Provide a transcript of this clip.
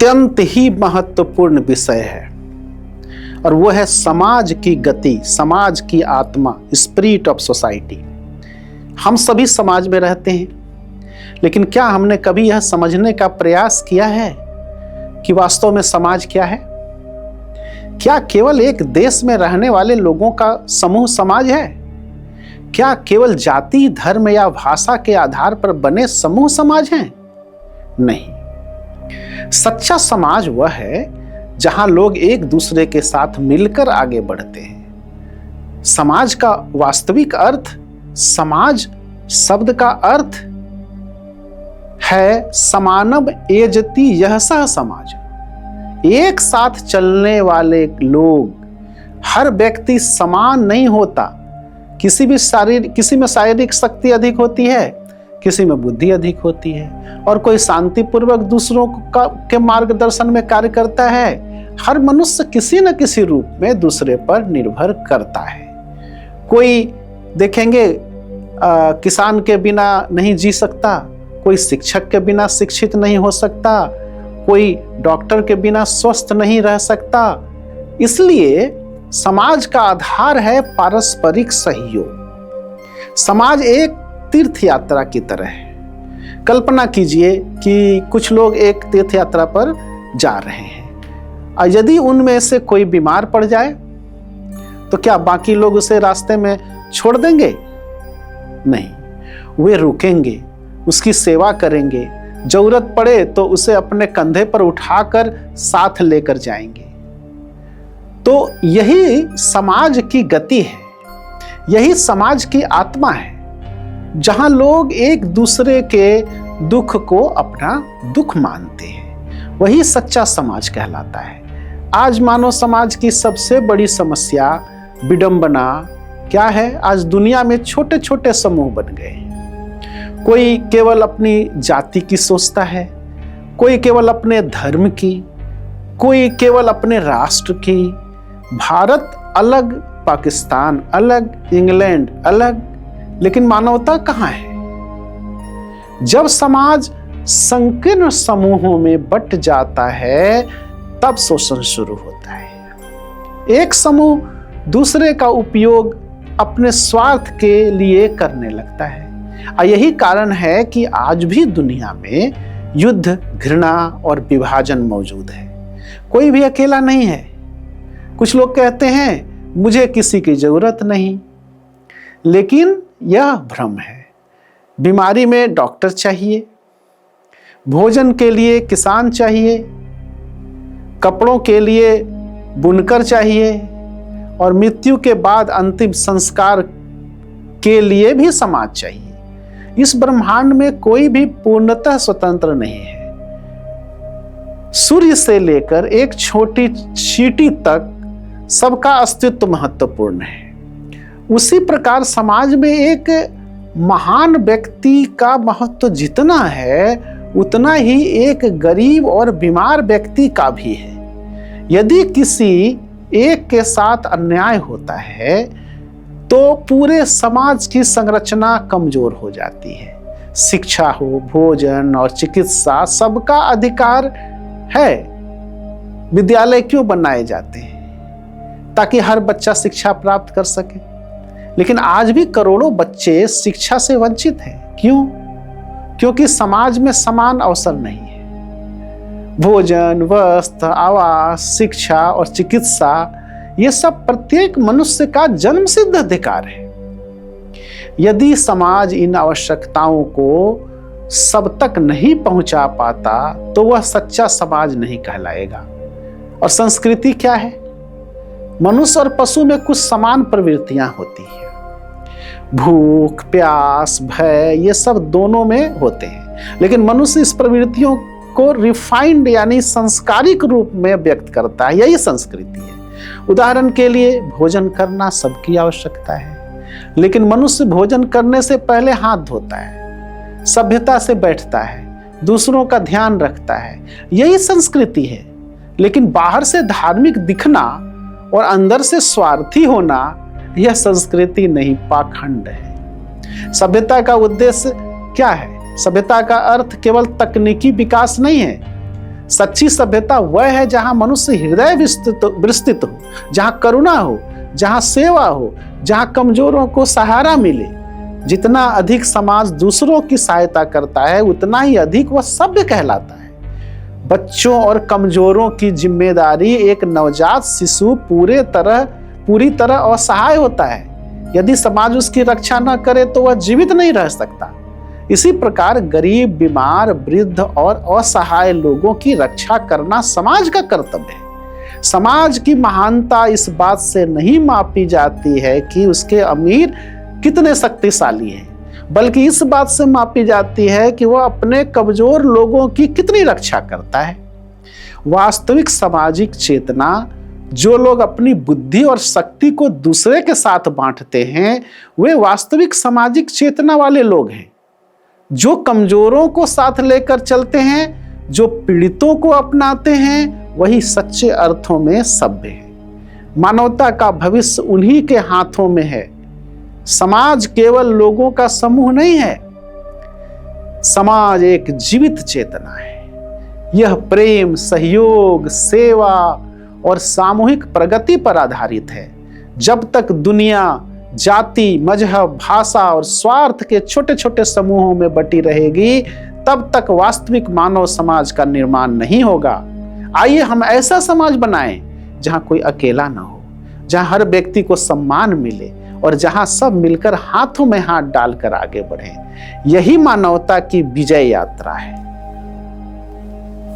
अत्यंत ही महत्वपूर्ण विषय है और वो है समाज की गति, समाज की आत्मा, स्पिरिट ऑफ सोसाइटी। हम सभी समाज में रहते हैं, लेकिन क्या हमने कभी यह समझने का प्रयास किया है कि वास्तव में समाज क्या है? क्या केवल एक देश में रहने वाले लोगों का समूह समाज है? क्या केवल जाति, धर्म या भाषा के आधार पर बने समूह समाज हैं? नहीं। सच्चा समाज वह है जहां लोग एक दूसरे के साथ मिलकर आगे बढ़ते हैं। समाज का वास्तविक अर्थ, समाज शब्द का अर्थ है समानम एजति यह सह समाज। एक साथ चलने वाले लोग, हर व्यक्ति समान नहीं होता। किसी में शारीरिक शक्ति अधिक होती है, किसी में बुद्धि अधिक होती है, और कोई शांतिपूर्वक दूसरों के मार्गदर्शन में कार्य करता है। हर मनुष्य किसी न किसी रूप में दूसरे पर निर्भर करता है। कोई देखेंगे किसान के बिना नहीं जी सकता, कोई शिक्षक के बिना शिक्षित नहीं हो सकता, कोई डॉक्टर के बिना स्वस्थ नहीं रह सकता। इसलिए समाज का आधार है पारस्परिक सहयोग। समाज एक तीर्थ यात्रा की तरह है। कल्पना कीजिए कि कुछ लोग एक तीर्थ यात्रा पर जा रहे हैं और यदि उनमें से कोई बीमार पड़ जाए तो क्या बाकी लोग उसे रास्ते में छोड़ देंगे? नहीं, वे रुकेंगे, उसकी सेवा करेंगे, जरूरत पड़े तो उसे अपने कंधे पर उठाकर साथ लेकर जाएंगे। तो यही समाज की गति है, यही समाज की आत्मा है, जहां लोग एक दूसरे के दुख को अपना दुख मानते हैं। वही सच्चा समाज कहलाता है। आज मानव समाज की सबसे बड़ी समस्या, विडंबना क्या है? आज दुनिया में छोटे छोटे समूह बन गए। कोई केवल अपनी जाति की सोचता है, कोई केवल अपने धर्म की, कोई केवल अपने राष्ट्र की। भारत अलग, पाकिस्तान अलग, इंग्लैंड अलग, लेकिन मानवता कहाँ है? जब समाज संकीर्ण समूहों में बंट जाता है तब शोषण शुरू होता है। एक समूह दूसरे का उपयोग अपने स्वार्थ के लिए करने लगता है। और यही कारण है कि आज भी दुनिया में युद्ध, घृणा और विभाजन मौजूद है। कोई भी अकेला नहीं है। कुछ लोग कहते हैं मुझे किसी की जरूरत नहीं, लेकिन यह भ्रम है। बीमारी में डॉक्टर चाहिए, भोजन के लिए किसान चाहिए, कपड़ों के लिए बुनकर चाहिए, और मृत्यु के बाद अंतिम संस्कार के लिए भी समाज चाहिए। इस ब्रह्मांड में कोई भी पूर्णतः स्वतंत्र नहीं है। सूर्य से लेकर एक छोटी चींटी तक सबका अस्तित्व महत्वपूर्ण है। उसी प्रकार समाज में एक महान व्यक्ति का महत्व जितना है, उतना ही एक गरीब और बीमार व्यक्ति का भी है। यदि किसी एक के साथ अन्याय होता है तो पूरे समाज की संरचना कमजोर हो जाती है। शिक्षा हो, भोजन और चिकित्सा सबका अधिकार है। विद्यालय क्यों बनाए जाते हैं? ताकि हर बच्चा शिक्षा प्राप्त कर सके। लेकिन आज भी करोड़ों बच्चे शिक्षा से वंचित हैं। क्यों? क्योंकि समाज में समान अवसर नहीं है। भोजन, वस्त्र, आवास, शिक्षा और चिकित्सा, ये सब प्रत्येक मनुष्य का जन्मसिद्ध अधिकार है। यदि समाज इन आवश्यकताओं को सब तक नहीं पहुंचा पाता तो वह सच्चा समाज नहीं कहलाएगा। और संस्कृति क्या है? मनुष्य और पशु में कुछ समान प्रवृत्तियां होती हैं। भूख, प्यास, भय, ये सब दोनों में होते हैं, लेकिन मनुष्य इस प्रवृत्तियों को रिफाइंड यानी संस्कारिक रूप में व्यक्त करता है। यही संस्कृति है। उदाहरण के लिए भोजन करना सबकी आवश्यकता है, लेकिन मनुष्य भोजन करने से पहले हाथ धोता है, सभ्यता से बैठता है, दूसरों का ध्यान रखता है। यही संस्कृति है। लेकिन बाहर से धार्मिक दिखना और अंदर से स्वार्थी होना, यह संस्कृति नहीं, पाखंड है। सभ्यता का उद्देश्य क्या है? सभ्यता का अर्थ केवल तकनीकी विकास नहीं है। सच्ची सभ्यता वह है जहां मनुष्य हृदय विस्तृत हो, जहां करुणा हो, जहां सेवा हो, जहां कमजोरों को सहारा मिले। जितना अधिक समाज दूसरों की सहायता करता है उतना ही अधिक वह सभ्य कहलाता है। बच्चों और कमजोरों की जिम्मेदारी एक नवजात शिशु पूरी तरह असहाय होता है। यदि समाज उसकी रक्षा न करे तो वह जीवित नहीं रह सकता। इसी प्रकार गरीब, बीमार, वृद्ध और असहाय लोगों की रक्षा करना समाज का कर्तव्य है। समाज की महानता इस बात से नहीं मापी जाती है कि उसके अमीर कितने शक्तिशाली हैं, बल्कि इस बात से मापी जाती है कि वह अपने कमजोर लोगों की कितनी रक्षा करता है। वास्तविक सामाजिक चेतना, जो लोग अपनी बुद्धि और शक्ति को दूसरे के साथ बांटते हैं, वे वास्तविक सामाजिक चेतना वाले लोग हैं। जो कमजोरों को साथ लेकर चलते हैं, जो पीड़ितों को अपनाते हैं, वही सच्चे अर्थों में सभ्य है। मानवता का भविष्य उन्हीं के हाथों में है। समाज केवल लोगों का समूह नहीं है, समाज एक जीवित चेतना है। यह प्रेम, सहयोग, सेवा और सामूहिक प्रगति पर आधारित है। जब तक दुनिया जाति, मजहब, भाषा और स्वार्थ के छोटे छोटे समूहों में बटी रहेगी, तब तक वास्तविक मानव समाज का निर्माण नहीं होगा। आइए हम ऐसा समाज बनाएं जहां कोई अकेला ना हो, जहां हर व्यक्ति को सम्मान मिले और जहां सब मिलकर हाथों में हाथ डालकर आगे बढ़ें। यही मानवता की विजय यात्रा है।